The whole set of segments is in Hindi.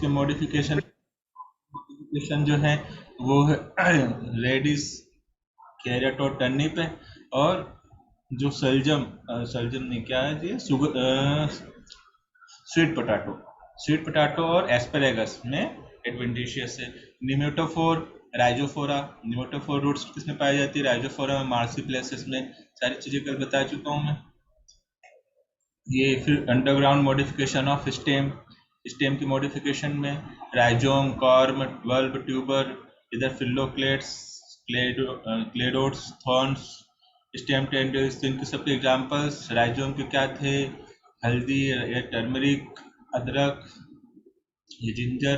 के मॉडिफिकेशन जो है वो है रेडिस, कैरेट और टर्निप है। और जो सलजम सलजम नहीं, क्या है ये, स्वीट पोटैटो और एस्पेरेगस में एडवेंटिशियस है। निमेटोफोर, राइजोफोरा, निमेटोफोर रूट्स किसमें पाई जाती है? राइजोफोरा में, मार्सीप्लेसिस में। सारी चीजें कल बता चुका हूँ मैं। ये फिर underground modification of stem, stem की मॉडिफिकेशन में राइजोम, कॉर्म, बल्ब, ट्यूबर, इधर फिल्लोक्लेट्स, क्लेडोट्स, थॉर्न्स, स्टेम टेंडल्स। इनके सबके एग्जांपल्स राइजोम के क्या थे? हल्दी या टर्मरिक, अदरक, ये जिंजर।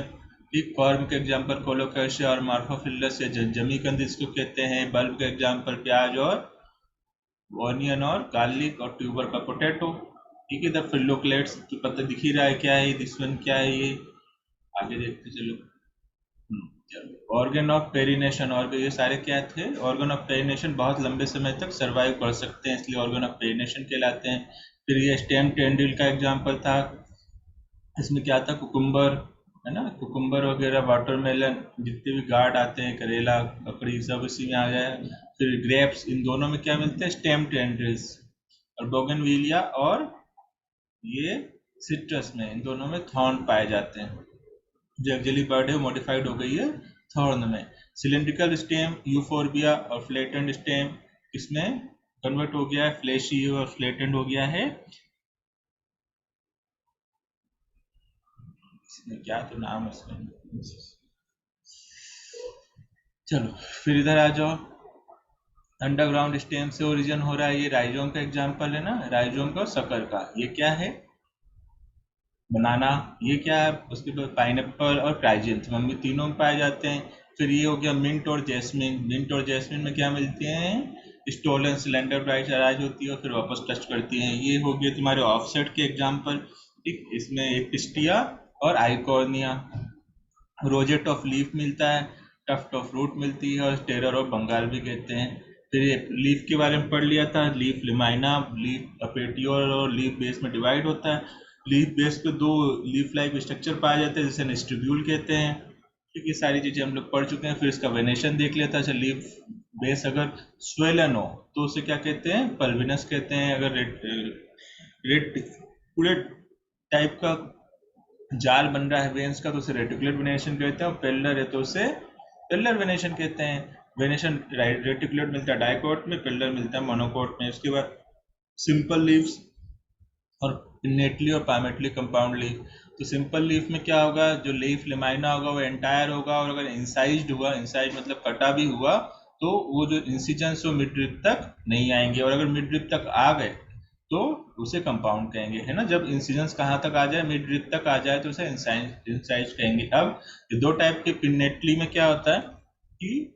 ठीक, कॉर्म के एग्जांपल कोलोकेशिया और मार्फोफिलस या जमीकंद इसको कहते हैं। बल्ब के एग्जांपल प्याज और ऑनियन और गार्लिक, और ट्यूबर का पोटैटो। ठीक है, द फिल्लोक्लेट्स तो पता दिख ही रहा है क्या है, दिस वन क्या है ये, आगे देखते चलो। चलो, ऑर्गन ऑफ पेरिनेशन, और ये सारे क्या थे? ऑर्गन ऑफ पेरिनेशन बहुत लंबे समय तक सरवाइव कर सकते हैं, इसलिए ऑर्गन ऑफ पेरिनेशन कहलाते हैं। फिर ये स्टेम टेंडिल का एग्जांपल था, इसमें क्या था? कुकुम्बर, है ना, कुकुम्बर वगैरह, वाटरमेलन, जितने भी गार्ड आते हैं, करेला, ककड़ी, सब इसी में आ गया। फिर ग्रेप्स, इन दोनों में क्या मिलते हैं? Stem tendrils. और बोगनविलिया और ये सिट्रस में, इन दोनों में थॉर्न पाए जाते हैं। जो एक्जेली बर्ड है मॉडिफाइड हो गई है थॉर्न में। सिलेंड्रिकल स्टेम यूफोर्बिया और फ्लैटेंड स्टेम इसमें कन्वर्ट हो गया है, फ्लैशी और फ्लैटेंड हो गया है। इसमें क्या तो नाम है इसका, चलो फिर इधर आ जाओ। अंडरग्राउंड स्टेम से ओरिजिन हो रहा है, ये राइजोम का एग्जांपल है ना, राइजोम का, शक्कर का। ये क्या है? बनाना। ये क्या है? उसके बाद पाइनएप्पल और क्राइजेंथेमम, ये तीनों में पाए जाते हैं। फिर ये हो गया मिंट और जैस्मिन। मिंट और जैस्मिन में क्या मिलते हैं? स्टोलन सिलेंडर ब्राइट अराइज होती है और फिर वापस टच करती हैं। ये हो गए तुम्हारे ऑफसेट के एग्जांपल। ठीक, इसमें एपिस्टिया और आइकॉर्निया। रोजेट ऑफ लीफ मिलता है, टफ्ट ऑफ रूट मिलती है, और टेरर ऑफ बंगाल भी कहते हैं। फिर ये लीफ के बारे में पढ़ लिया था, लीफ लिमाइना, लीफ अपेटियोल और लीफ बेस में डिवाइड होता है। लीफ बेस पे दो लीफ लाइक स्ट्रक्चर पाए जाते हैं जिसे नेस्टिब्यूल कहते हैं। ठीक, ये सारी चीजें हम लोग पढ़ चुके हैं। फिर इसका वेनेशन देख लिया था। अच्छा, लीफ बेस अगर स्वेलन हो तो उसे क्या कहते हैं? पल्विनस कहते हैं। अगर रेड टाइप का जाल बन रहा है वेन्स का तो उसे रेटिकुलर वेनेशन कहते हैं, और पेलर है तो उसे पेलर वेनेशन कहते हैं। वेनेशन रेटिकुलर मिलता है डाइकोट में, पेलर मिलता है मोनोकोट में। उसके बाद सिंपल लीव्स और पिन्नेटली और पामेटली कंपाउंड लीफ। तो सिंपल लीफ में क्या होगा? जो लीफ लिमाइना होगा वो एंटायर होगा, और अगर इंसाइज्ड हुआ, इंसाइज मतलब कटा भी हुआ, तो वो जो इंसिजन्स वो मिड रिप तक नहीं आएंगे, और अगर मिड रिप तक आ गए तो उसे कंपाउंड कहेंगे, है ना। जब इंसिजन्स कहाँ तक आ जाए? मिड रिप तक आ जाए तो उसे इंसाइज कहेंगे। अब ये दो टाइप के पिन्नेटली में क्या होता है कि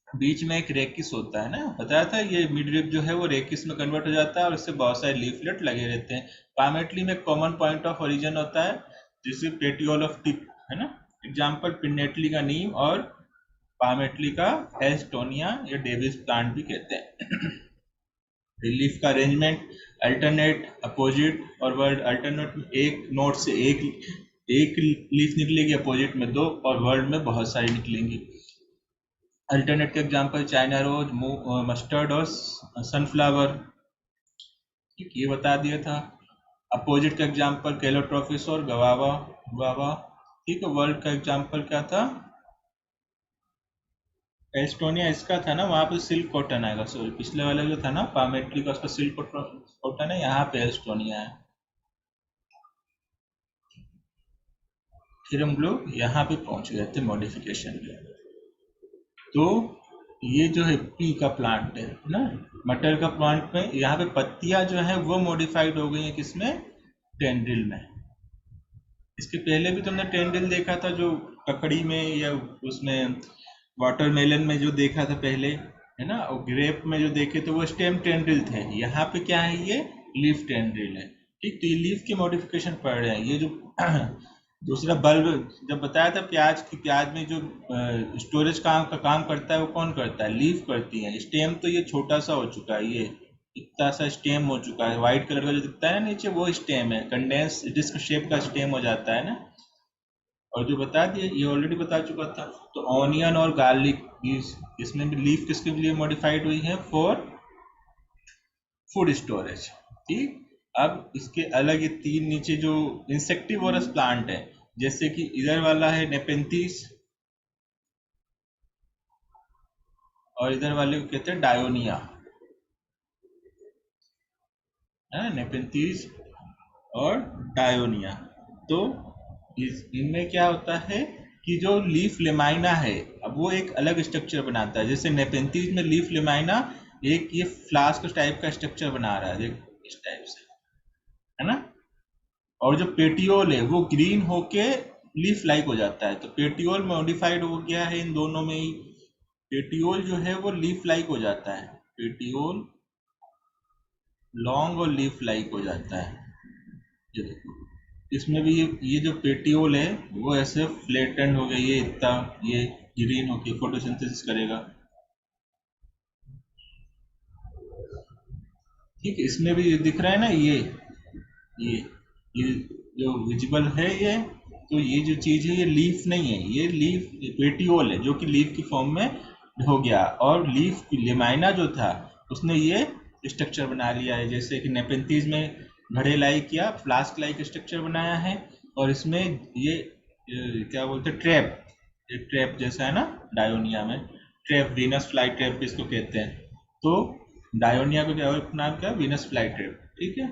बीच में एक रेकिस होता है ना, बताया था, ये मिड रिप जो है वो रेकिस में कन्वर्ट हो जाता है और इससे बहुत सारे लीफलेट लगे रहते हैं। पामेटली में कॉमन पॉइंट ऑफ ओरिजिन होता है जिसे पेटियोल ऑफ टिप, है ना। एग्जाम्पल पिन्नेटली का नीम और पामेटली का एस्टोनिया या डेविस प्लांट भी कहते हैं। लीफ का अरेंजमेंट अल्टरनेट, अपोजिट और वर्ड। अल्टरनेट में एक नोट से एक लीफ निकलेगी, अपोजिट में दो, और वर्ड में बहुत सारी निकलेंगी। अल्टरनेट के एग्जांपल चाइना रोज, मस्टर्ड और सनफ्लावर। ठीक, ये बता दिया था। अपोजिट का एग्जांपल कैलोट्रोपिस और गवावा गुआवा। ठीक है, वर्ल्ड का एग्जांपल क्या था? एस्टोनिया इसका था ना, वहां पे सिल्क कॉटन आएगा। सॉरी, पिछले वाला जो था ना पामेट्री का, उसका सिल्क कॉटन है, यहाँ पे एस्टोनिया है। फिर हम लोग यहाँ पे पहुंच गए थे मॉडिफिकेशन पे। तो ये जो है पी का प्लांट है ना, मटर का प्लांट में, यहाँ पे पत्तियां जो है वो मॉडिफाइड हो गई हैं किसमें? टेंड्रिल में। इसके पहले भी तुमने टेंड्रिल देखा था, जो ककड़ी में या उसमें वाटरमेलन में जो देखा था पहले, है ना, और ग्रेप में जो देखे थे वो स्टेम टेंड्रिल थे। यहाँ पे क्या है? ये लीफ टेंड्रिल है। ठीक, तो ये लीफ की मॉडिफिकेशन पढ़ रहे हैं। ये जो दूसरा बल्ब जब बताया था, प्याज की, प्याज में जो स्टोरेज काम करता है वो कौन करता है? लीफ करती है। स्टेम तो ये छोटा सा हो चुका है, ये इतना सा स्टेम हो चुका है, व्हाइट कलर का जो दिखता है ना नीचे, वो स्टेम है। कंडेंस डिस्क शेप का स्टेम हो जाता है ना। और जो बता दिए ये ऑलरेडी बता चुका था। तो ऑनियन और गार्लिक, इसमें भी लीफ किसके लिए मॉडिफाइड हुई है? For food storage. ठीक, अब इसके अलग ये तीन नीचे जो इंसेक्टिवोरस प्लांट है, जैसे कि इधर वाला है नेपेंथीस और इधर वाले को कहते हैं डायोनिया, है नेपेंथीस और डायोनिया। तो इनमें क्या होता है कि जो लीफ लेमाइना है, अब वो एक अलग स्ट्रक्चर बनाता है। जैसे नेपेंथीज में लीफ लेमाइना एक ये फ्लास्क टाइप का स्ट्रक्चर बना रहा है, देख इस टाइप से, है ना। और जो पेटियोल है वो ग्रीन होके लीफ लाइक हो जाता है। तो पेटियोल मॉडिफाइड हो गया है इन दोनों में ही। पेटियोल जो है वो लीफ लाइक हो जाता है, पेटियोल लॉन्ग और लीफ लाइक हो जाता है। ये देखो, इसमें भी ये जो पेटियोल है वो ऐसे फ्लैटेंड हो गई, ये इतना ये ग्रीन होके फोटोसिंथेसिस करेगा। ठीक है, इसमें भी ये दिख रहा है ना, ये ये जो विजिबल है ये, तो ये जो चीज है ये लीफ नहीं है, ये लीफ पेटियोल है जो कि लीफ की फॉर्म में हो गया। और लीफ की लेमाइना जो था उसने ये स्ट्रक्चर बना लिया है, जैसे कि नेपेंथीज में घड़े लाइक या फ्लास्क लाइक स्ट्रक्चर बनाया है। और इसमें ये क्या बोलते हैं, ट्रैप, एक ट्रैप जैसा है ना डायोनिया में, ट्रैप वीनस फ्लाई ट्रैप भी इसको कहते हैं। तो डायोनिया को क्या नाम क्या है? Venus fly trap. ठीक है,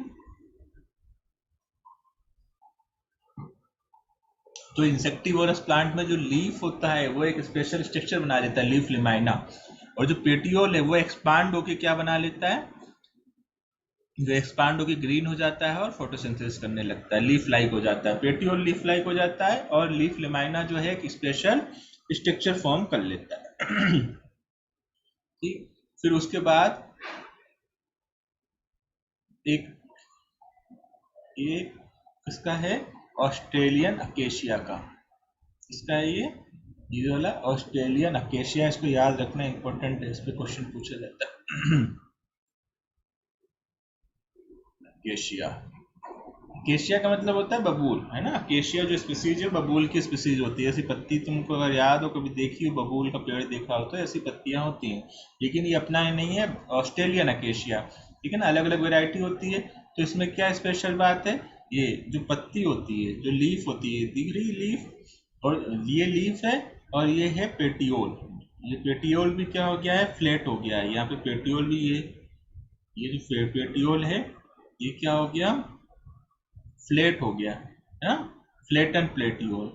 तो इंसेक्टिवोरस प्लांट में जो लीफ होता है वो एक स्पेशल स्ट्रक्चर बना लेता है, लीफ लिमाइना। और जो पेटियोल है वो एक्सपांड होके क्या बना लेता है? जो एक्सपांड होके ग्रीन हो जाता है और फोटोसिंथेसिस करने लगता है, लीफ लाइक हो जाता है। पेटियोल लीफ लाइक हो जाता है और लीफ लिमाइना जो है एक स्पेशल स्ट्रक्चर फॉर्म कर लेता है। ठीक, फिर उसके बाद एक एक किसका है? ऑस्ट्रेलियन अकेशिया का। इसका है ये वाला ऑस्ट्रेलियन अकेशिया, इसको याद रखना इंपॉर्टेंट है, इस पे क्वेश्चन पूछा जाता है। अकेशिया, अकेशिया का मतलब होता है बबूल, है ना। अकेशिया जो स्पीसीज है बबूल की स्पीसीज होती है। ऐसी पत्ती तुमको अगर याद हो, कभी देखी हो, बबूल का पेड़ देखा हो तो ऐसी पत्तियां होती हैं। लेकिन ये अपना नहीं है ऑस्ट्रेलियन अकेशिया, ठीक है ना, अलग अलग वेराइटी होती है। तो इसमें क्या स्पेशल बात है, ये जो पत्ती होती है, जो लीफ होती है, दिख रही लीफ, और ये लीफ है और ये है पेटियोल। ये पेटियोल भी क्या हो गया है? फ्लैट हो गया है। यहाँ पे पेटियोल भी ये जो पेटियोल है ये क्या हो गया? फ्लैट हो गया है, फ्लैट एंड प्लेटियोल।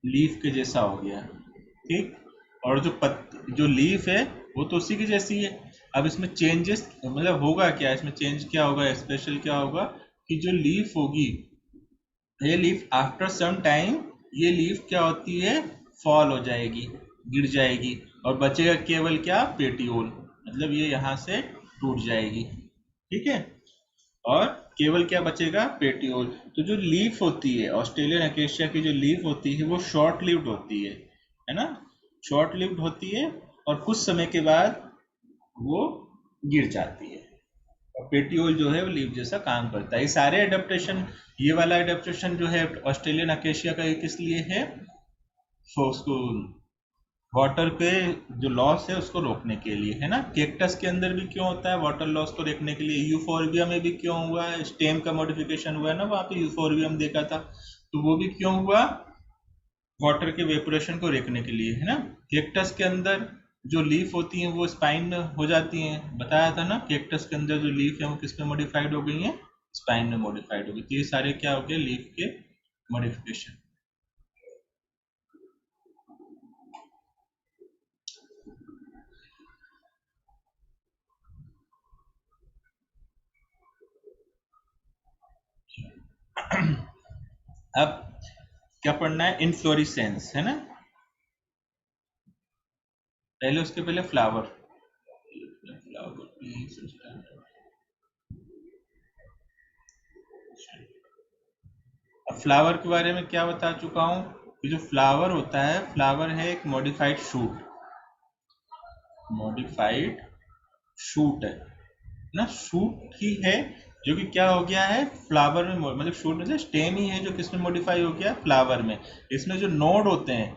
लीफ के जैसा हो गया, ठीक। और जो लीफ है वो तो उसी की जैसी है। अब इसमें चेंजेस मतलब होगा क्या, इसमें चेंज क्या होगा, स्पेशल क्या होगा कि जो लीफ होगी, ये लीफ आफ्टर सम टाइम ये लीफ क्या होती है? फॉल हो जाएगी, गिर जाएगी, और बचेगा केवल क्या? पेटियोल, मतलब ये यहाँ से टूट जाएगी, ठीक है। और केवल क्या बचेगा? पेटियोल। तो जो लीफ होती है ऑस्ट्रेलियन अकेशिया की, जो लीफ होती है वो शॉर्ट लिव्ड होती है ना, शॉर्ट लिव्ड होती है और कुछ समय के बाद वो गिर जाती है। और पेटियोल जो है वो लीफ जैसा काम करता है। ये सारे एडेप्टेशन, ये वाला एडेप्टेशन जो है ऑस्ट्रेलियन अकेशिया का, ये किस लिए है? उसको वाटर के जो लॉस है उसको रोकने के लिए, है ना। केक्टस के अंदर भी क्यों होता है वाटर लॉस को रोकने के लिए? यूफोर्बिया में भी क्यों हुआ है? स्टेम का मॉडिफिकेशन हुआ है ना, वहाँ पे यूफोर्बियम देखा था, तो वो भी क्यों हुआ? वाटर के वेपोरेशन को रोकने के लिए, है ना। केक्टस के अंदर जो लीफ होती हैं वो स्पाइन में हो जाती हैं, बताया था ना। केक्टस के अंदर जो लीफ है वो किस में मॉडिफाइड हो गई हैं? स्पाइन में मॉडिफाइड हो गई। तो ये सारे क्या हो गए? लीफ के मॉडिफिकेशन। अब क्या पढ़ना है? इनफ्लोरिसेंस, है ना। पहले उसके पहले फ्लावर, अब फ्लावर के बारे में क्या बता चुका हूँ कि जो फ्लावर होता है, फ्लावर है एक मॉडिफाइड शूट, मॉडिफाइड शूट है, ना, शूट ही है जो कि क्या हो गया है फ्लावर में, मतलब शूट मतलब स्टेम ही है जो किसमें मॉडिफाई हो गया, फ्लावर में। इसमें जो नोड होते हैं,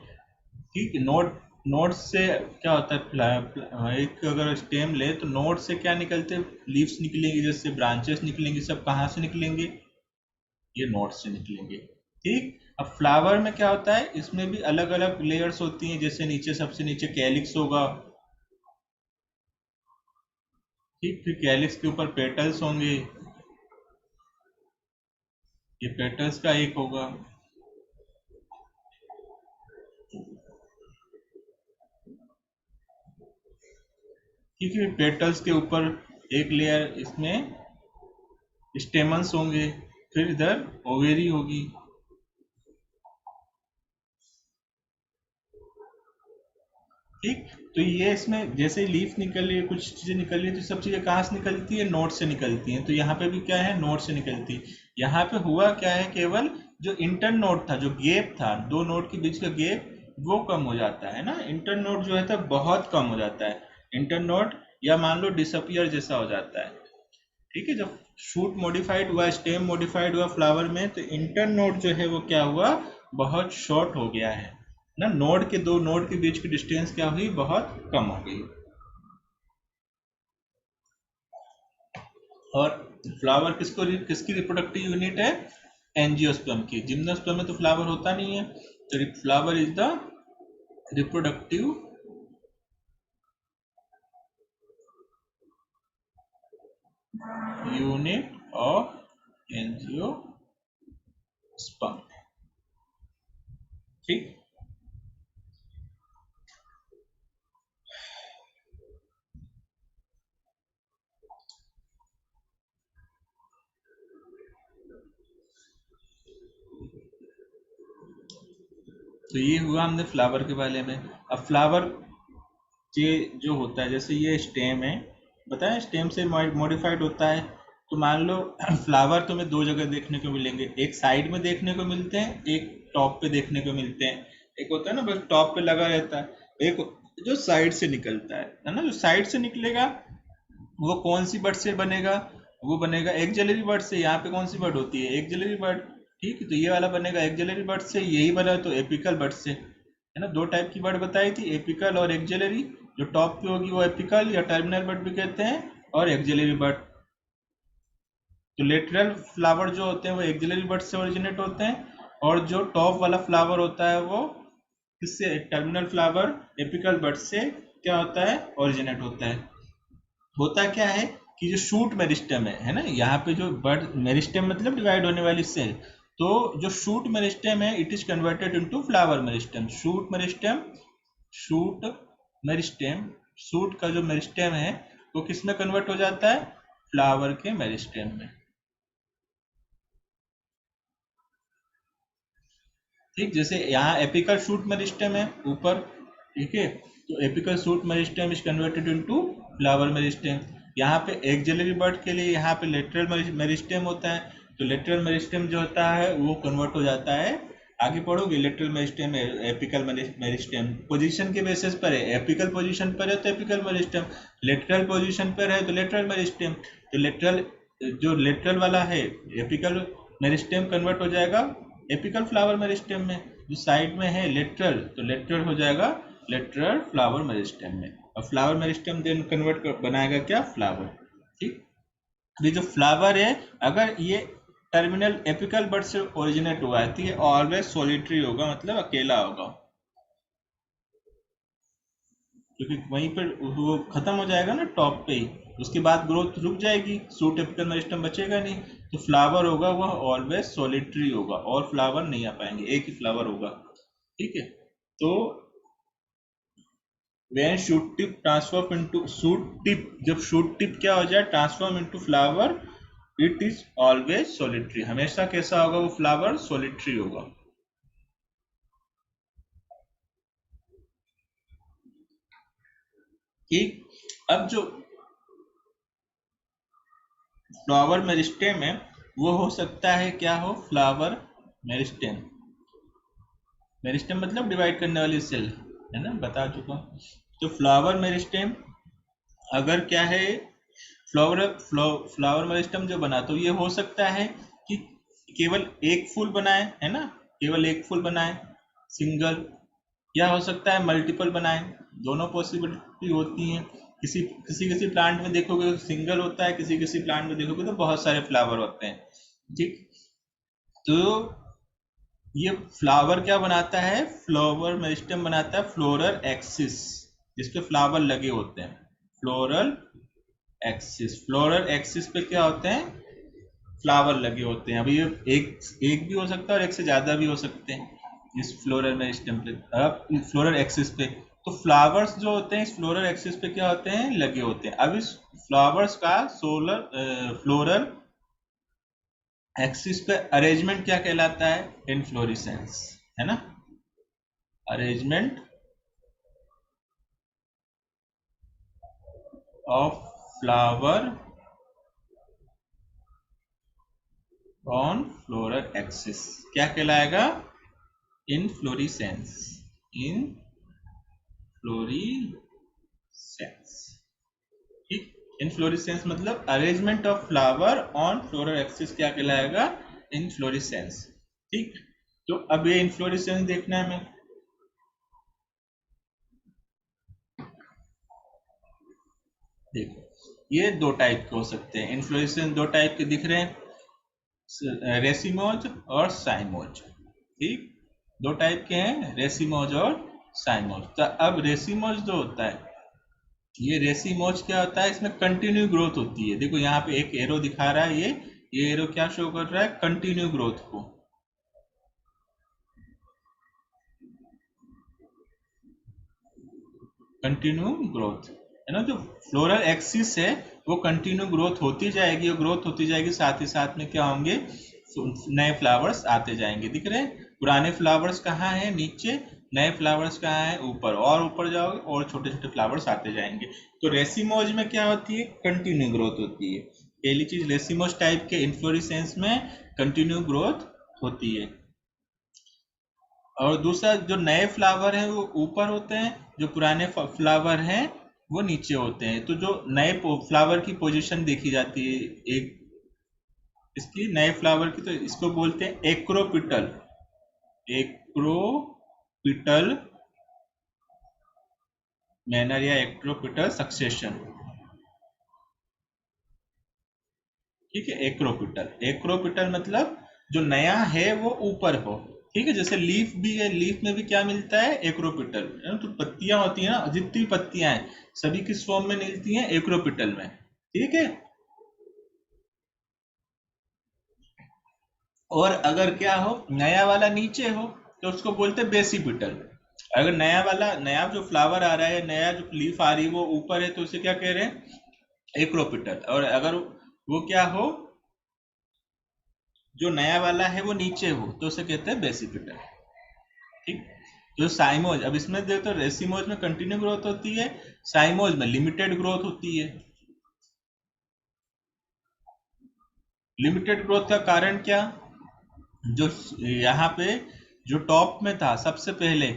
ठीक है, नोड, नोड से क्या होता है, एक अगर स्टेम ले तो नोड से क्या निकलते हैं, लीव्स निकलेंगे, जैसे ब्रांचेस निकलेंगे, सब कहाँ से निकलेंगे, ये नोड से निकलेंगे। ठीक, अब फ्लावर में क्या होता है, इसमें भी अलग अलग लेयर्स होती हैं, जैसे नीचे सबसे नीचे कैलिक्स होगा, ठीक, फिर कैलिक्स के ऊपर पेटल्स होंगे, ये पेटल्स का एक होगा, ठीक है, पेटल्स के ऊपर एक लेयर इसमें स्टेमन्स होंगे, फिर इधर ओवेरी होगी, ठीक। तो ये इसमें जैसे लीफ निकल रही है, कुछ चीजें निकल रही है, तो सब चीजें कहाँ से निकलती है, नोड से निकलती हैं। तो यहाँ पे भी क्या है, नोड से निकलती है। यहाँ पे हुआ क्या है, केवल जो इंटर नोड था, जो गैप था, दो नोड के बीच का गैप, वो कम हो जाता है ना, इंटर नोड जो है था बहुत कम हो जाता है, इंटर नोड, या मान लो डिसअपियर जैसा हो जाता है, ठीक है। जब शूट मॉडिफाइड हुआ, स्टेम मॉडिफाइड हुआ फ्लावर में, तो इंटर नोड जो है वो क्या हुआ, बहुत शॉर्ट हो गया है ना, नोड के, दो नोड के बीच की डिस्टेंस क्या हुई, बहुत कम हो गई। और फ्लावर किसकी रिप्रोडक्टिव यूनिट है, एंजियोस्पर्म की। जिम्नोस्पर्म में तो फ्लावर होता नहीं है, तो flower is the reproductive unit of angiosperm, ठीक। तो ये हुआ हमने फ्लावर के बारे में। अब फ्लावर ये जो होता है, जैसे ये स्टेम है, बताएं, स्टेम से मॉडिफाइड होता है, तो मान लो फ्लावर तुम्हें दो जगह देखने को मिलेंगे, एक साइड में देखने को मिलते हैं, एक टॉप पे देखने को मिलते हैं। एक होता है ना बस टॉप पे लगा रहता है, एक जो साइड से निकलता है ना, जो साइड से निकलेगा वो कौन सी बर्ड से बनेगा, वो बनेगा एक जलेबी बर्ड से। यहाँ पे कौन सी बर्ड होती है, एक जलेबी बर्ड, ठीक है, तो ये वाला बनेगा एक जलेबी बर्ड से, यही बना तो एपिकल बर्ड से, है ना। दो टाइप की बर्ड बताई थी, एपिकल और एक्जेलरी। जो टॉप पे होगी वो एपिकल या टर्मिनल बर्ड भी कहते हैं, और एक्जेलरी बर्ड। तो लेटरल फ्लावर जो होते हैं वो एक्जेलरी बर्ड से ओरिजिनेट होते हैं, और जो टॉप वाला फ्लावर होता है वो किससे, टर्मिनल फ्लावर एपिकल बर्ड से क्या होता है, ओरिजिनेट होता है। होता क्या है कि जो शूट मेरिस्टेम है ना, यहाँ पे जो बर्ड मेरिस्टेम मतलब डिवाइड होने वाली सेल, तो जो शूट मेरिस्टेम है it is converted into flower meristem. Shoot meristem, shoot meristem, shoot का जो मेरिस्टेम है वो किस में कन्वर्ट हो जाता है, फ्लावर के मेरिस्टेम में, ठीक। जैसे यहाँ एपिकल शूट मेरिस्टेम है ऊपर, ठीक है, तो apical shoot meristem is converted into flower meristem. यहाँ पे एक्सिलरी बर्ड के लिए यहाँ पे लेटरल मेरिस्टेम होता है, तो लेटरल मेरिस्टेम जो होता है वो कन्वर्ट हो जाता है, आगे पढ़ोगे, lateral meristem, apical meristem position के बेसिस पर है, एपिकल पोजीशन पर है तो एपिकल मेरिस्टेम, लेटरल पोजीशन पर है तो लेटरल मेरिस्टेम। तो लेटरल, जो लेटरल वाला है एपिकल मेरिस्टेम कन्वर्ट हो जाएगा एपिकल फ्लावर मेरिस्टेम में, जो साइड में है लेटरल तो लेटरल हो जाएगा लेटरल फ्लावर मेरिस्टेम में, और फ्लावर मेरिस्टेम देन कन्वर्ट कर बनाएगा क्या, फ्लावर, ठीक। ये जो फ्लावर है, अगर ये टर्मिनल एपिकल बर्ड से ओरिजिनेट हुआ है तो ये ऑलवेज सॉलिटरी होगा, मतलब अकेला होगा, क्योंकि वहीं पर वो खत्म हो जाएगा ना टॉप पे ही, उसके बाद ग्रोथ रुक जाएगी, सूट एपिकल मेरिस्टम बचेगा नहीं। तो फ्लावर होगा वह ऑलवेज सॉलिटरी होगा, और फ्लावर नहीं आ पाएंगे, एक ही फ्लावर होगा, ठीक है। तो when shoot tip transform into shoot tip, जब shoot tip क्या हो जाए, transform into flower, it is always solitary, हमेशा कैसा होगा वो फ्लावर, solitary होगा, ठीक। अब जो फ्लावर मेरिस्टेम है वो हो सकता है क्या हो, फ्लावर मेरिस्टेम, मेरिस्टेम मतलब डिवाइड करने वाली सेल, है ना, बता चुका हूँ। तो फ्लावर मेरिस्टेम अगर क्या है, फ्लावर मेरिस्टम जो बना, तो ये हो सकता है कि केवल एक फूल बनाए, है ना, केवल एक फूल बनाए सिंगल, या हो सकता है मल्टीपल बनाए, दोनों पॉसिबिलिटी होती हैं। किसी किसी किसी प्लांट में देखोगे तो सिंगल होता है, किसी किसी प्लांट में देखोगे तो बहुत सारे फ्लावर होते हैं। ठीक, तो ये फ्लावर क्या बनाता है, फ्लावर मेरिस्टम बनाता है फ्लोरल एक्सिस, जिसपे फ्लावर लगे होते हैं। फ्लोरल एक्सिस, फ्लोरल एक्सिस पे क्या होते हैं, फ्लावर लगे होते हैं। अभी ये एक एक भी हो सकता है और एक से ज्यादा भी हो सकते हैं इस फ्लोरल मेरिस्टम पे, अब फ्लोरल एक्सिस पे। तो फ्लावर्स जो होते हैं इस फ्लोरल एक्सिस पे क्या होते हैं, लगे होते हैं। अब इस फ्लावर्स का फ्लोरल एक्सिस पे अरेंजमेंट क्या कहलाता है, इनफ्लोरेसेंस, है ना, arrangement of flower on floral axis क्या कहलाएगा, इनफ्लोरेसेंस, इनफ्लोरेसेंस। ठीक, इनफ्लोरेसेंस मतलब arrangement of flower on floral axis क्या कहलाएगा, इनफ्लोरेसेंस। ठीक, तो अब ये इनफ्लोरेसेंस देखना है हमें। देखो, ये दो टाइप के हो सकते हैं इन्फ्लोरेसेंस, दो टाइप के दिख रहे हैं, रेसिमोज और साइमोज। ठीक, दो टाइप के हैं, रेसिमोज और साइमोज। तो अब रेसिमोज जो होता है, ये रेसिमोज क्या होता है, इसमें कंटिन्यू ग्रोथ होती है। देखो यहाँ पे एक एरो दिखा रहा है, ये एरो क्या शो कर रहा है, कंटिन्यू ग्रोथ को। कंटिन्यू ग्रोथ, है ना, जो फ्लोरल एक्सिस है वो कंटिन्यू ग्रोथ होती जाएगी, और ग्रोथ होती जाएगी, साथ ही साथ में क्या होंगे, नए फ्लावर्स आते जाएंगे। दिख रहे हैं, पुराने फ्लावर्स कहाँ हैं, नीचे, नए फ्लावर्स कहाँ हैं, ऊपर, और ऊपर जाओगे और छोटे छोटे फ्लावर्स आते जाएंगे। तो रेसिमोज में क्या होती है, कंटिन्यू ग्रोथ होती है। पहली चीज, रेसिमोज टाइप के इन्फ्लोरेसेंस में कंटिन्यू ग्रोथ होती है। और दूसरा, जो नए फ्लावर हैं वो ऊपर होते हैं, जो पुराने फ्लावर हैं वो नीचे होते हैं। तो जो नए फ्लावर की पोजीशन देखी जाती है एक इसकी, नए फ्लावर की, तो इसको बोलते हैं एक्रोपिटल, एक्रोपिटल मैनर या एक्रोपिटल सक्सेशन। ठीक है, एक्रोपिटल, एक्रोपिटल मतलब जो नया है वो ऊपर हो। ठीक है, जैसे लीफ भी है, लीफ में भी क्या मिलता है, एक्रोपिटल, है ना, तो पत्तियां होती हैं ना, जितनी भी पत्तियां हैं सभी किस फॉर्म में मिलती हैं, एक्रोपिटल में। ठीक है, और अगर क्या हो, नया वाला नीचे हो, तो उसको बोलते हैं बेसिपिटल। अगर नया वाला, नया जो फ्लावर आ रहा है, नया जो लीफ आ रही है वो ऊपर है, तो उसे क्या कह रहे हैं, एक्रोपिटल। और अगर वो क्या हो, जो नया वाला है वो नीचे हो, तो उसे कहते हैं बेसिपिटल। ठीक, जो साइमोज, अब इसमें देखो तो रेसिमोज में कंटिन्यू ग्रोथ होती है, साइमोज में लिमिटेड ग्रोथ होती है। लिमिटेड ग्रोथ का कारण क्या, जो यहाँ पे जो टॉप में था सबसे पहले,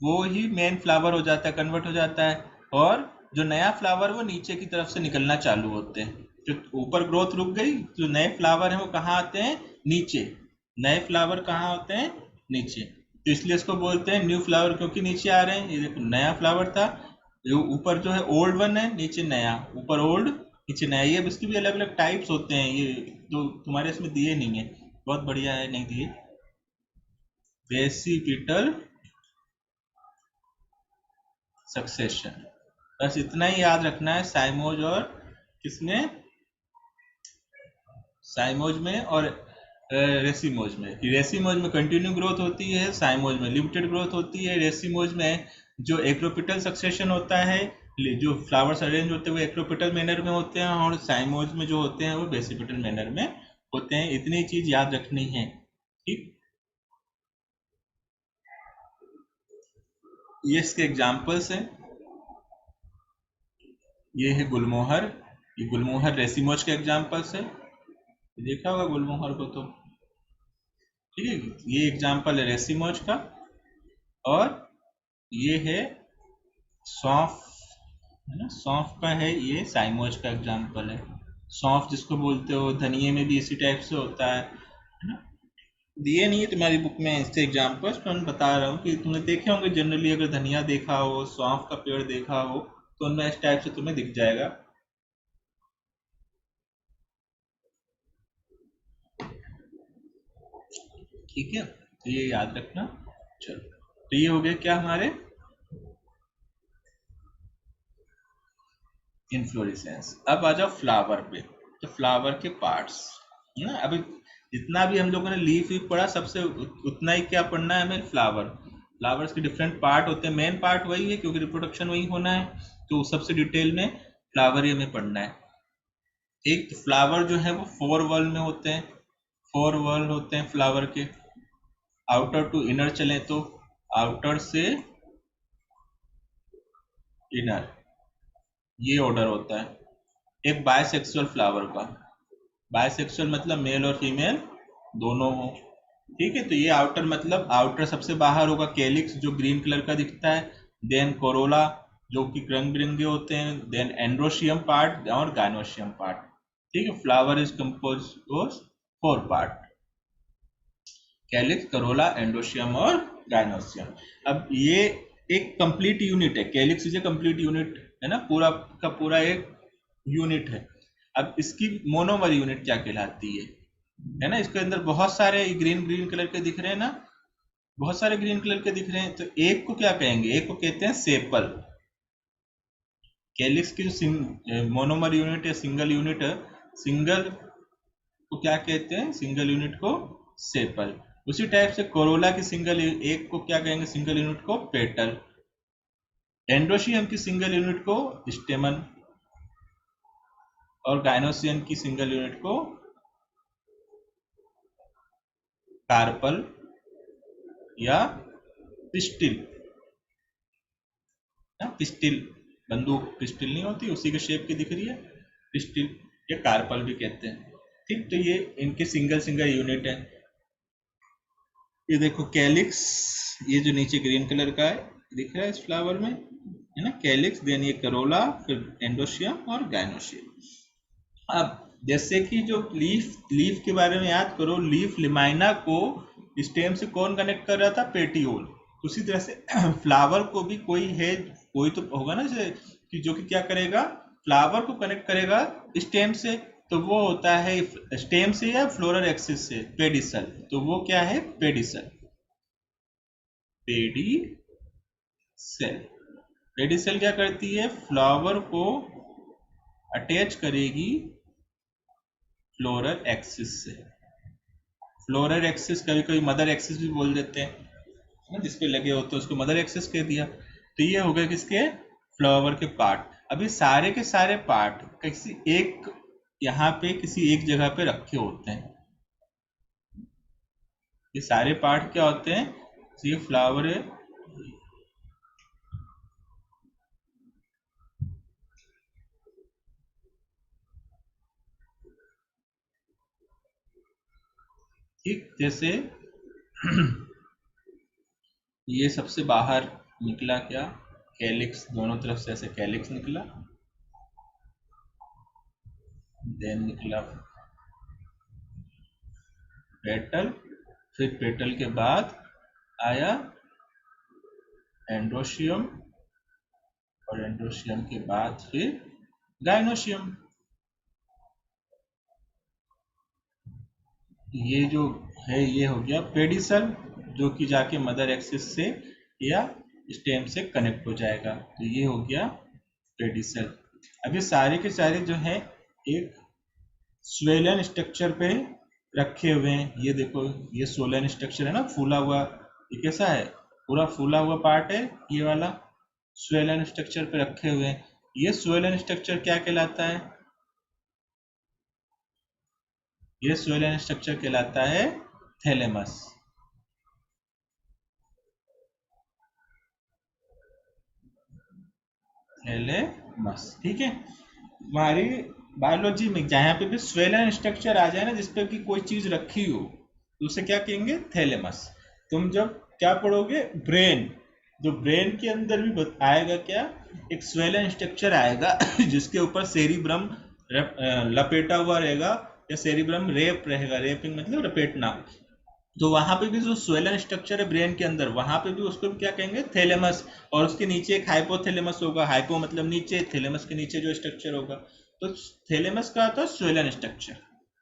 वो ही मेन फ्लावर हो जाता है, कन्वर्ट हो जाता है, और जो नया फ्लावर वो नीचे की तरफ से निकलना चालू होते हैं। जो ऊपर ग्रोथ रुक गई, जो नए फ्लावर हैं वो कहाँ आते हैं, नीचे। नए फ्लावर कहाँ होते हैं, नीचे। तो इसलिए इसको बोलते हैं न्यू फ्लावर, क्योंकि नीचे आ रहे हैं। ये देखो, नया फ्लावर था, जो ऊपर जो है ओल्ड वन है, नीचे नया, ऊपर ओल्ड, नीचे नया। ये इसके भी अलग अलग टाइप्स होते हैं, ये जो तुम्हारे इसमें दिए नहीं है, बहुत बढ़िया है, नहीं दिए। बेसिपिटल सक्सेशन, बस इतना ही याद रखना है, साइमोज और किसमें, साइमोज में और रेसिमोज में। रेसिमोज में कंटिन्यू ग्रोथ होती है, साइमोज में लिमिटेड ग्रोथ होती है। रेसिमोज में जो एक्रोपिटल सक्सेशन होता है, जो फ्लावर्स अरेंज होते हैं वो एक्रोपिटल मैनर में होते हैं, और साइमोज में जो होते हैं वो बेसिपिटल मैनर में होते हैं। इतनी चीज याद रखनी है। ठीक, ये इसके एग्जाम्पल्स हैं। ये है गुलमोहर, ये गुलमोहर रेसिमोज के एग्जाम्पल्स है, देखा होगा गुलमोहर को तो। ठीक है, ये एग्जाम्पल है रेसिमोज का, और ये है सौंफ, है ना। सौंफ का है, ये साइमोज का एग्जाम्पल है। सौंफ जिसको बोलते हो, धनिये में भी इसी टाइप से होता है ना। दिए नहीं है तुम्हारी बुक में इससे एग्जाम्पल्स, तो मैं बता रहा हूँ कि तुमने देखे होंगे जनरली, अगर धनिया देखा हो, सौंफ का पेड़ देखा हो, तो उनमें इस टाइप से तुम्हें दिख जाएगा। ठीक है, तो ये याद रखना। चलो, तो ये हो गया क्या हमारे इन्फ्लोरेसेंस। अब आ जाओ फ्लावर पे। तो फ्लावर के पार्ट्स है ना। अभी जितना भी हम लोगों ने लीफ वीफ पढ़ा, सबसे उतना ही क्या पढ़ना है हमें, फ्लावर। फ्लावर्स के डिफरेंट पार्ट होते हैं, मेन पार्ट वही है क्योंकि रिप्रोडक्शन वही होना है, तो सबसे डिटेल में फ्लावर ही हमें पढ़ना है। एक फ्लावर जो है वो 4 वॉल में होते हैं, 4 वॉल होते हैं फ्लावर के। आउटर टू इनर चले तो आउटर से इनर, ये ऑर्डर होता है। एक बायसेक्सुअल फ्लावर का, बायसेक्सुअल मतलब मेल और फीमेल दोनों हो। ठीक है, तो ये आउटर मतलब आउटर सबसे बाहर होगा, कैलिक्स जो ग्रीन कलर का दिखता है, देन कोरोला जो कि रंग बिरंगे होते हैं, देन एंड्रोशियम पार्ट और गाइनोशियम पार्ट। ठीक है, flower is compose of 4 part, calyx, Corolla, androecium और गाइनोशियम। अब ये एक कंप्लीट यूनिट है, calyx is a complete unit है ना, पूरा का पूरा एक यूनिट है। अब इसकी मोनोमर यूनिट क्या कहलाती है ना। इसके अंदर बहुत सारे ग्रीन ग्रीन कलर के दिख रहे हैं ना, बहुत सारे ग्रीन कलर के दिख रहे हैं, तो एक को क्या कहेंगे, एक को कहते हैं सेपल। कैलिक्स की जो मोनोमर यूनिट है, सिंगल यूनिट है, सिंगल को क्या कहते हैं, सिंगल यूनिट को सेपल। उसी टाइप से कोरोला की सिंगल एक को क्या कहेंगे, सिंगल यूनिट को पेटल। एंड्रोशियम की सिंगल यूनिट को स्टेमन, और गाइनोसियम की सिंगल यूनिट को कार्पल या पिस्टिल। पिस्टिल, बंदूक पिस्टिल नहीं होती, उसी के शेप की दिख रही है, पिस्टिल या कार्पल भी कहते हैं। ठीक, तो ये इनके सिंगल सिंगल यूनिट है। ये देखो कैलिक्स, ये जो नीचे ग्रीन कलर का है दिख रहा है इस फ्लावर में, है ना, कैलिक्स, देन ये करोला, फिर एंडोशियम और गाइनोशियम। अब जैसे कि जो लीफ, लीफ के बारे में याद करो, लीफ लिमाइना को स्टेम से कौन कनेक्ट कर रहा था, पेटियोल। उसी तरह से फ्लावर को भी कोई है, कोई तो होगा ना जैसे कि जो कि क्या करेगा, फ्लावर को कनेक्ट करेगा स्टेम से, तो वो होता है स्टेम से या फ्लोरल एक्सिस से, पेडिसल। तो वो क्या है, पेडिसल, पेडिसेल। पेडिसल क्या करती है, फ्लावर को अटैच करेगी फ्लोरल एक्सिस से। फ्लोरल एक्सिस कभी कभी मदर एक्सिस भी बोल देते हैं, जिसपे लगे होते हैं उसको मदर एक्सिस कह दिया। तो ये हो गए किसके, फ्लावर के पार्ट। अभी सारे के सारे पार्ट किसी एक, यहाँ पे किसी एक जगह पे रखे होते हैं। ये सारे पार्ट क्या होते हैं, ये फ्लावर है, ठीक, जैसे ये सबसे बाहर निकला क्या, कैलिक्स, दोनों तरफ से ऐसे कैलिक्स निकला, देन निकला पेटल, फिर पेटल के बाद आया एंड्रोशियम, और एंड्रोशियम के बाद फिर गाइनोशियम। ये जो है ये हो गया पेडिसल, जो कि जाके मदर एक्सिस से या स्टेम से कनेक्ट हो जाएगा, तो ये हो गया पेडिसल। अब ये सारे के सारे जो हैं एक स्वेलन स्ट्रक्चर पे रखे हुए हैं। ये देखो, ये सोलन स्ट्रक्चर है ना, फूला हुआ, ये कैसा है, पूरा फूला हुआ पार्ट है ये वाला, स्वेलन स्ट्रक्चर पे रखे हुए हैं। ये स्वेलन स्ट्रक्चर क्या कहलाता है, ये स्वेलन स्ट्रक्चर कहलाता है थैलेमस। थैलेमस, ठीक है। हमारी बायोलॉजी में जहाँ पे भी स्वेलन स्ट्रक्चर आ जाए ना, जिसपे कि कोई चीज रखी हो, तो उसे क्या कहेंगे, थैलेमस। तुम जब क्या पढ़ोगे, ब्रेन, जो ब्रेन के अंदर भी आएगा क्या, एक स्वेलन स्ट्रक्चर आएगा जिसके ऊपर सेरिब्रम लपेटा हुआ रहेगा, या सेरिब्रम रेप रहेगा, रेपिंग मतलब लपेटना। तो वहां पे भी जो स्वेलन स्ट्रक्चर है ब्रेन के अंदर, वहां पे भी उसको क्या कहेंगे, थैलेमस। और उसके नीचे एक हाइपोथैलेमस होगा, हाइपो मतलब नीचे, थैलेमस के नीचे जो स्ट्रक्चर होगा, तो थैलेमस का होता है स्वेलन स्ट्रक्चर।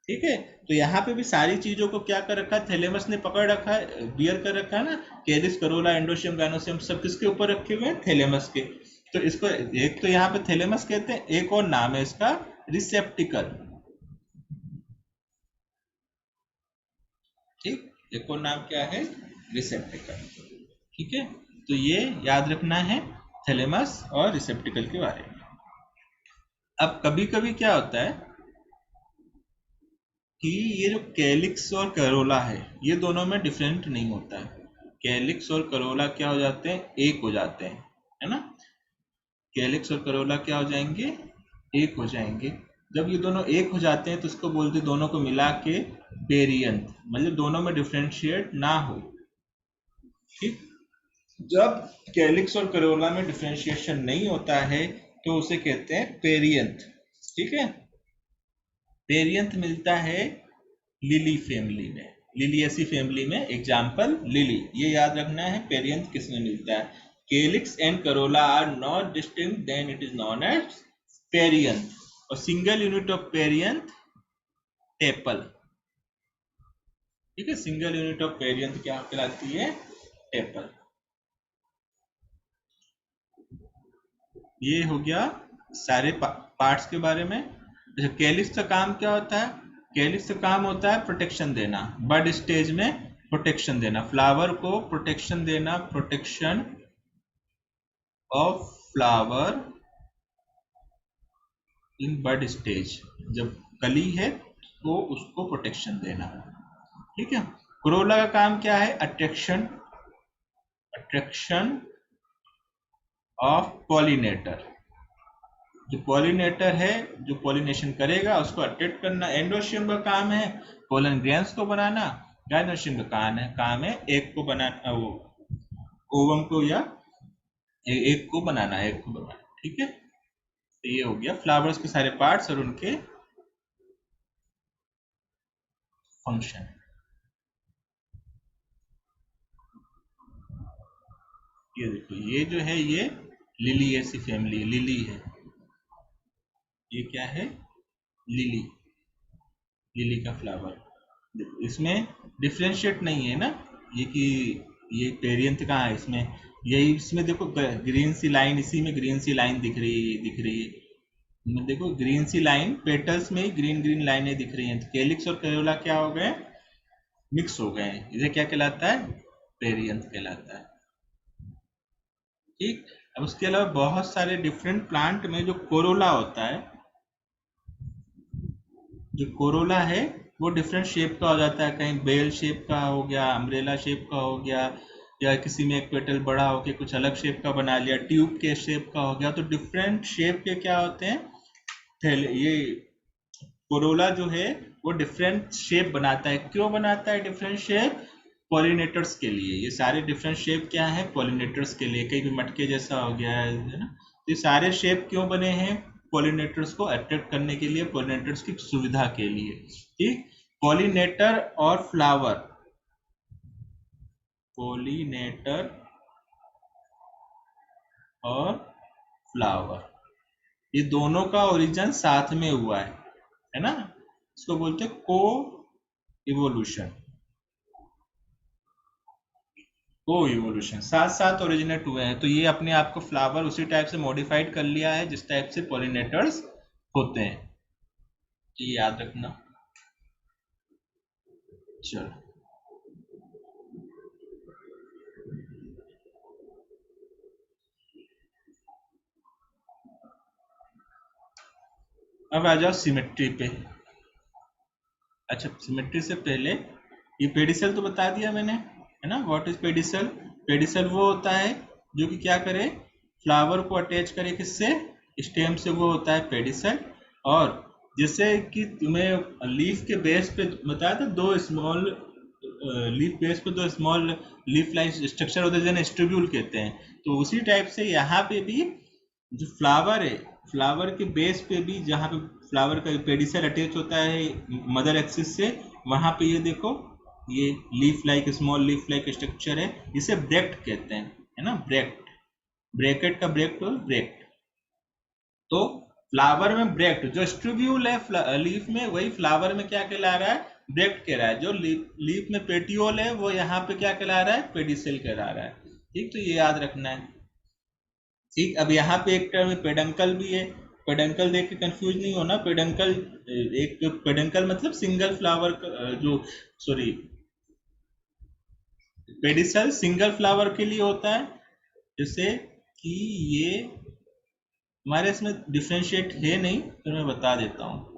ठीक है, तो यहाँ पे भी सारी चीजों को क्या कर रखा है, थैलेमस ने पकड़ रखा है, बियर कर रखा है ना। कैलिस, करोला, एंडोशियम, गाइनोशियम सब किसके ऊपर रखे हुए हैं, थैलेमस के। तो इसको एक तो यहाँ पे थैलेमस कहते हैं, एक और नाम है इसका रिसेप्टिकल। ठीक, एक और नाम क्या है, रिसेप्टिकल। ठीक है, तो ये याद रखना है थैलेमस और रिसेप्टिकल के बारे में। अब कभी कभी क्या होता है कि ये जो कैलिक्स और करोला है, ये दोनों में डिफरेंट नहीं होता है। कैलिक्स और करोला क्या हो जाते हैं, एक हो जाते हैं, है ना। कैलिक्स और करोला क्या हो जाएंगे, एक हो जाएंगे। जब ये दोनों एक हो जाते हैं तो इसको बोलते हैं, दोनों को मिला के पेरियंथ, मतलब दोनों में डिफरेंशिएट ना हो। ठीक, जब कैलिक्स और करोला में डिफरेंशिएशन नहीं होता है तो उसे कहते हैं पेरियंथ। ठीक है, पेरियंथ मिलता है लिली फैमिली में, लिलियसी फैमिली में, एग्जाम्पल लिली। ये याद रखना है पेरियंथ किसमें मिलता है। Calyx and corolla are not distinct, then it is known as perianth. और single unit of perianth tepal. ठीक है, सिंगल यूनिट ऑफ पेरियंथ क्या कहलाती है, टेपल। ये हो गया सारे पार्ट्स के बारे में। अच्छा, कैलिक्स का काम क्या होता है, कैलिक्स का काम होता है प्रोटेक्शन देना, बड स्टेज में प्रोटेक्शन देना, फ्लावर को प्रोटेक्शन देना, protection of flower in bud stage. जब कली है तो उसको प्रोटेक्शन देना। ठीक है, कोरोला का काम क्या है, अट्रैक्शन, अट्रैक्शन ऑफ पॉलिनेटर। जो पॉलिनेटर है, जो पॉलिनेशन करेगा उसको अट्रैक्ट करना। एंडोशियम का काम है पोलन ग्रेन्स को बनाना, गाइनोशियम का काम है एक को बनाना, वो ओवम को या एक को बनाना, एक को बनाना। ठीक है, तो ये हो गया फ्लावर्स के सारे पार्ट्स और उनके फंक्शन। ये देखो, ये जो है ये लिलियेसी फैमिली, लिली है। ये क्या है, लिली, लिली का फ्लावर। देखो इसमें डिफ्रेंशिएट नहीं है ना, ये कि ये पेरियंथ कहाँ है इसमें, यही इसमें देखो ग्रीन सी लाइन, इसी में ग्रीन सी लाइन दिख रही है, दिख रही है। देखो ग्रीन सी लाइन, पेटल्स में ही ग्रीन ग्रीन लाइनें दिख रही हैं। तो कैलिक्स और करोला क्या हो गए, मिक्स हो गए हैं। इसे क्या कहलाता है, पेरियंथ कहलाता है। ठीक, अब उसके अलावा बहुत सारे डिफरेंट प्लांट में जो कोरोला होता है, जो कोरोला है वो डिफरेंट शेप का हो जाता है। कहीं बेल शेप का हो गया, अम्ब्रेला शेप का हो गया, या किसी में एक पेटल बड़ा होके कुछ अलग शेप का बना लिया, ट्यूब के शेप का हो गया। तो डिफरेंट शेप के क्या होते हैं, ये कोरोला जो है वो डिफरेंट शेप बनाता है। क्यों बनाता है डिफरेंट शेप, पॉलिनेटर्स के लिए। ये सारे डिफरेंट शेप क्या है, पॉलिनेटर्स के लिए। कहीं भी मटके जैसा हो गया है ना। तो ये सारे शेप क्यों बने हैं, पॉलिनेटर्स को अट्रैक्ट करने के लिए, पॉलिनेटर्स की सुविधा के लिए। ठीक, पॉलिनेटर और फ्लावर, पॉलिनेटर और फ्लावर, ये दोनों का ओरिजिन साथ में हुआ है ना। इसको बोलते हैं को इवोल्यूशन, को इवोल्यूशन, साथ साथ ओरिजिनेट हुए हैं। तो ये अपने आप को फ्लावर उसी टाइप से मॉडिफाइड कर लिया है जिस टाइप से पॉलिनेटर्स होते हैं। तो ये याद रखना। चलो, अब आ जाओ सिमेट्री पे। अच्छा, सिमेट्री से पहले ये पेडिसल तो बता दिया मैंने, है ना। व्हाट इज पेडिसल, पेडिसल वो होता है जो कि क्या करे, फ्लावर को अटैच करे किससे, स्टेम से, वो होता है पेडिसल। और जैसे कि तुम्हें लीफ के बेस पे बताया था, दो स्मॉल लीफ बेस पे दो स्मॉल लीफ लाइन स्ट्रक्चर होते हैं जिन्हें स्ट्रिब्यूल कहते हैं। तो उसी टाइप से यहाँ पे भी जो फ्लावर है, फ्लावर के बेस पे भी जहाँ पे फ्लावर का पेडिसल अटैच होता है मदर एक्सिस से, वहां पे ये देखो, ये leaf like, small leaf like structure है, इसे ब्रेक्ट कहते हैं, है ना, ब्रेक्ट, ब्रैकेट का ब्रेक्ट और ब्रेक्ट। तो फ्लावर में ब्रेक्ट, जो स्ट्रिब्यूल है लीफ में, वही फ्लावर में क्या कहला रहा है, ब्रेक्ट कह रहा है। जो लीफ में पेटियोल है वो यहाँ पे क्या कहला रहा है, पेडिसल कहला रहा है। ठीक, तो ये याद रखना है। ठीक, अब यहाँ पे एक टर्म पेडंकल भी है। पेडंकल देख के कंफ्यूज नहीं होना। पेडंकल, एक पेडंकल मतलब सिंगल फ्लावर, जो, सॉरी, पेडिसल सिंगल फ्लावर के लिए होता है। जैसे कि ये हमारे इसमें डिफ्रेंशिएट है नहीं, तो मैं बता देता हूँ।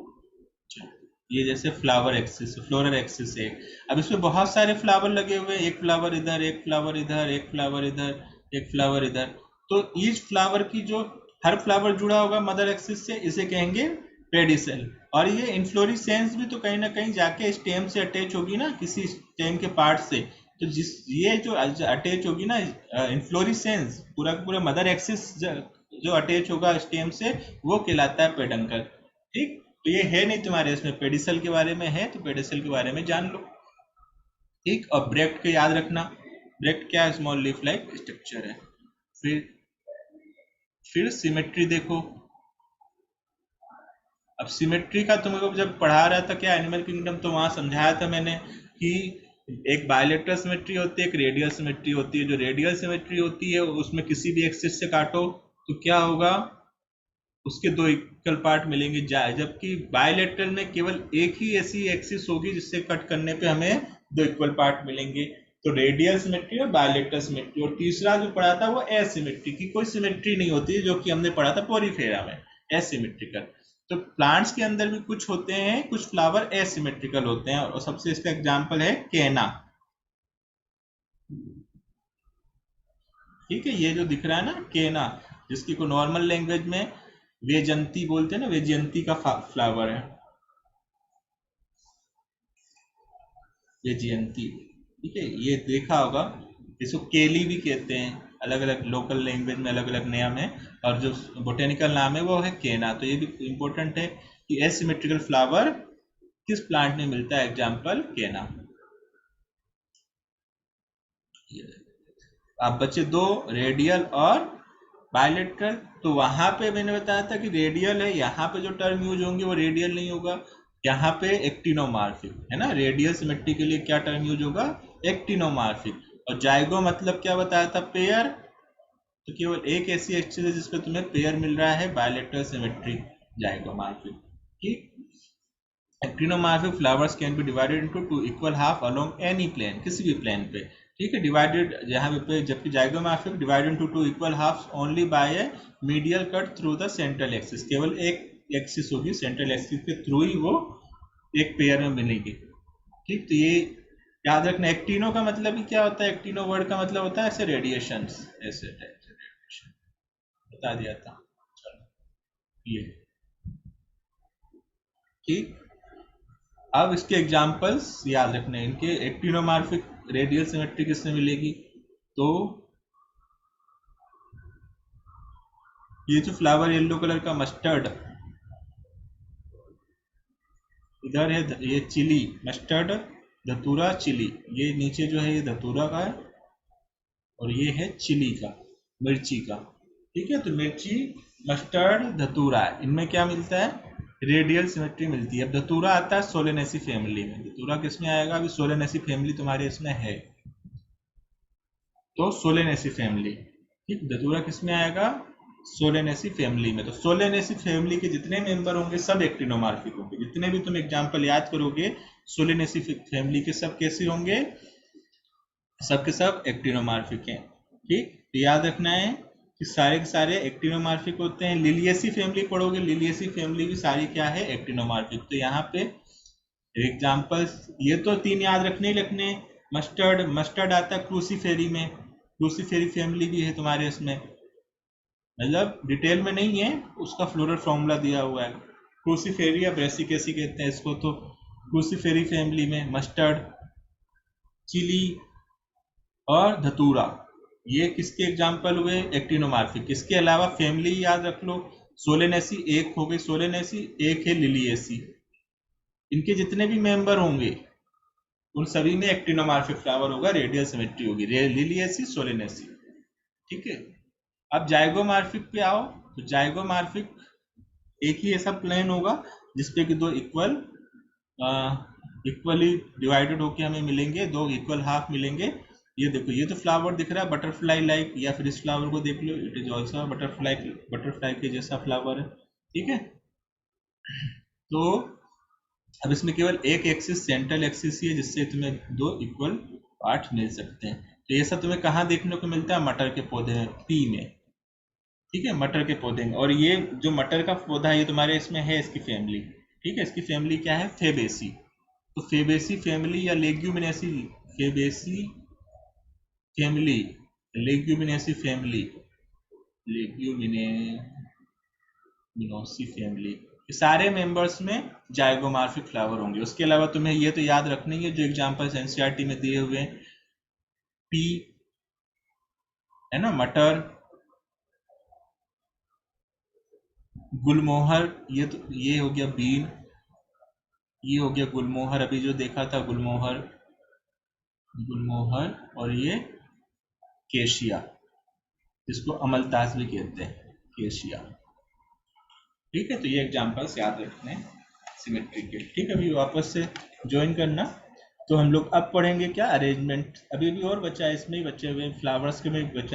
ये जैसे फ्लावर एक्सिस, फ्लोरल एक्सिस है। अब इसमें बहुत सारे फ्लावर लगे हुए हैं, एक फ्लावर इधर, एक फ्लावर इधर, एक फ्लावर इधर, एक फ्लावर इधर। तो ईच फ्लावर की जो हर फ्लावर जुड़ा होगा मदर एक्सिस से, इसे कहेंगे पेडिसल। और ये इन्फ्लोरिसेंस भी तो कहीं ना कहीं जाके स्टेम से अटैच होगी ना, किसी स्टेम के पार्ट से। तो जिस, ये जो अटैच होगी ना इन्फ्लोरिसेंस, पूरा का पूरा मदर एक्सिस जो अटैच होगा स्टेम से, वो कहलाता है पेडंकल। ठीक, तो ये है नहीं तुम्हारे इसमें, पेडिसल के बारे में है तो पेडिसल के बारे में जान लो। ठीक, और ब्रेक्ट के याद रखना, ब्रेक्ट क्या है, स्मॉल लीफ लाइक स्ट्रक्चर है। फिर सिमेट्री देखो। अब सिमेट्री का तुमको जब पढ़ा रहा था क्या एनिमल किंगडम, तो वहां समझाया था मैंने कि एक बायलेटरल सिमेट्री होती है, एक रेडियल सिमेट्री होती है। जो रेडियल सिमेट्री होती है उसमें किसी भी एक्सिस से काटो तो क्या होगा, उसके दो इक्वल पार्ट मिलेंगे, जबकि बायलेटरल में केवल एक ही ऐसी एक्सिस होगी जिससे कट करने पे हमें दो इक्वल पार्ट मिलेंगे। तो रेडियल सिमेट्री और बायलेटरल सिमेट्री। और तीसरा जो पढ़ा था वो एसिमेट्री की, कोई सिमेट्री नहीं होती है, जो कि हमने पढ़ा था पोरीफेरा में, एसिमेट्रिकल। तो प्लांट्स के अंदर भी कुछ होते हैं, कुछ फ्लावर एसिमेट्रिकल होते हैं, और सबसे इसका एग्जाम्पल है केना। ठीक है, ये जो दिख रहा है ना केना, जिसकी को नॉर्मल लैंग्वेज में वेजंती बोलते हैं ना, वेजयंती का फ्लावर है वेजयंती। ठीक है, ये देखा होगा। इसको केली भी कहते हैं, अलग अलग लोकल लैंग्वेज में अलग अलग नाम है, और जो बोटेनिकल नाम है वो है केना। तो ये भी इंपॉर्टेंट है कि एसिमेट्रिकल फ्लावर किस प्लांट में मिलता है, एग्जाम्पल केना। अब बचे दो, रेडियल और बायलेटरल। तो वहां पे मैंने बताया था कि रेडियल है, यहाँ पे जो टर्म यूज होंगे वो रेडियल नहीं होगा, यहाँ पे एक्टिनोमार्फिक है ना। रेडियल सिमेट्री के लिए क्या टर्म यूज होगा, एक्टिनोमार्फिक। और जाइगो मतलब क्या बताया था, पेयर। तो केवल एक ऐसी एक्सिस है जिसपे तुम्हें पेयर मिल रहा है, बायलेटरल सिमेट्री, जाइगोमार्फिक। ठीक, actinomorphic flowers can be divided into two equal half along any plane, किसी भी प्लेन पे। ठीक है, डिवाइडेड यहाँ पे, जबकि zygomorphic divided into two equal half only by A medial cut through the central axis. केवल एक एक्सिस होगी, सेंट्रल एक्सिस के थ्रू ही वो एक पेयर में मिलेगी। ठीक, तो ये याद रखना। एक्टिनो का मतलब ही क्या होता है, एक्टिनो वर्ड का मतलब होता है ऐसे रेडिएशन, ऐसे टाइप से रेडिएशन, बता दिया था। चलो, ये ठीक। अब इसके एग्जाम्पल्स याद रखने हैं इनके। एक्टिनोमार्फिक रेडियल सिमेट्री किससे मिलेगी, तो ये जो फ्लावर येलो कलर का मस्टर्ड, इधर है ये चिली, मस्टर्ड, धतूरा, चिली। ये नीचे जो है ये धतूरा का है, और ये है चिली का, मिर्ची का। ठीक है, तो मिर्ची, मस्टर्ड, धतूरा, इनमें क्या मिलता है, रेडियल सिमेट्री मिलती है। अब धतूरा आता है सोलेनेसी फैमिली में। धतूरा किस में आएगा, अभी सोलेनेसी फैमिली तुम्हारे इसमें है, तो सोलेनेसी फैमिली। ठीक, धतूरा किस में आएगा, सोलेनेसी फैमिली में। तो सोलेनेसी फैमिली के जितने मेंबर होंगे सब एक्टिनोमार्फिक होंगे। जितने भी तुम एग्जांपल याद करोगे सोलेनेसी फैमिली के, सब कैसे होंगे, सब के सब एक्टिनोमार्फिक हैं। ठीक, तो याद रखना है कि सारे के सारे एक्टिनोमार्फिक होते हैं। लिलियसी फैमिली पढ़ोगे, लिलियसी फैमिली भी सारी क्या है, एक्टिनोमार्फिक। तो यहाँ पे एग्जांपल्स ये तो तीन याद रखने ही रखने। मस्टर्ड, मस्टर्ड आता है क्रूसीफेरी में, क्रूसीफेरी फैमिली भी है तुम्हारे इसमें, मतलब डिटेल में नहीं है, उसका फ्लोरल फॉर्मूला दिया हुआ है। क्रूसीफेरिया ब्रेसिकेसी कहते हैं इसको। तो क्रूसीफेरी फैमिली में मस्टर्ड, चिली और धतूरा, ये किसके एग्जाम्पल हुए? एक्टिनोमार्फिक। इसके अलावा फैमिली याद रख लो, सोलेनेसी एक हो गई, सोलेनेसी एक है लिलिएसी। इनके जितने भी मेंबर होंगे उन सभी में एक्टिनोमार्फिक फ्लावर होगा, रेडियल सिमेट्री होगी, लिलिएसी सोलेनेसी। ठीक है। अब जाइगोमार्फिक पे आओ, तो जाइगोमार्फिक एक ही ऐसा प्लेन होगा जिसपे कि दो इक्वली डिवाइडेड होके हमें मिलेंगे, दो इक्वल हाफ मिलेंगे। ये देखो, ये तो फ्लावर दिख रहा है बटरफ्लाई लाइक, या फिर इस फ्लावर को देख लो, इट इज ऑल्सो बटरफ्लाई के जैसा फ्लावर है। ठीक है। तो अब इसमें केवल एक एक्सिस, सेंट्रल एक्सिस ही है, जिससे तुम्हें दो इक्वल पार्ट मिल सकते हैं। तो ये सब तुम्हें कहाँ देखने को मिलता है? मटर के पौधे में, पी में। ठीक है, मटर के पौधे में। और ये जो मटर का पौधा है ये तुम्हारे इसमें है, इसकी फैमिली। ठीक है, इसकी फैमिली क्या है? फेबेसी। तो फेबेसी फैमिली या Leguminosae Fabaceae family, Leguminosae family, Leguminosae family, सारे मेंबर्स में जाइगोमार्फिक फ्लावर होंगे। उसके अलावा तुम्हें ये तो याद रखनी है जो एग्जांपल्स एनसीईआरटी में दिए हुए हैं, पी है ना, मटर, गुलमोहर, ये हो गया बीन, ये हो गया गुलमोहर, अभी जो देखा था गुलमोहर, और ये केशिया, जिसको अमलतास भी कहते हैं, केशिया। ठीक है, तो ये एग्जांपल्स याद रखने सिमेट्री के। ठीक है, अभी वापस से ज्वाइन करना। तो हम लोग अब पढ़ेंगे क्या? अरेंजमेंट। अभी भी और बचा है, इसमें ही बचे हुए फ्लावर्स के में बचा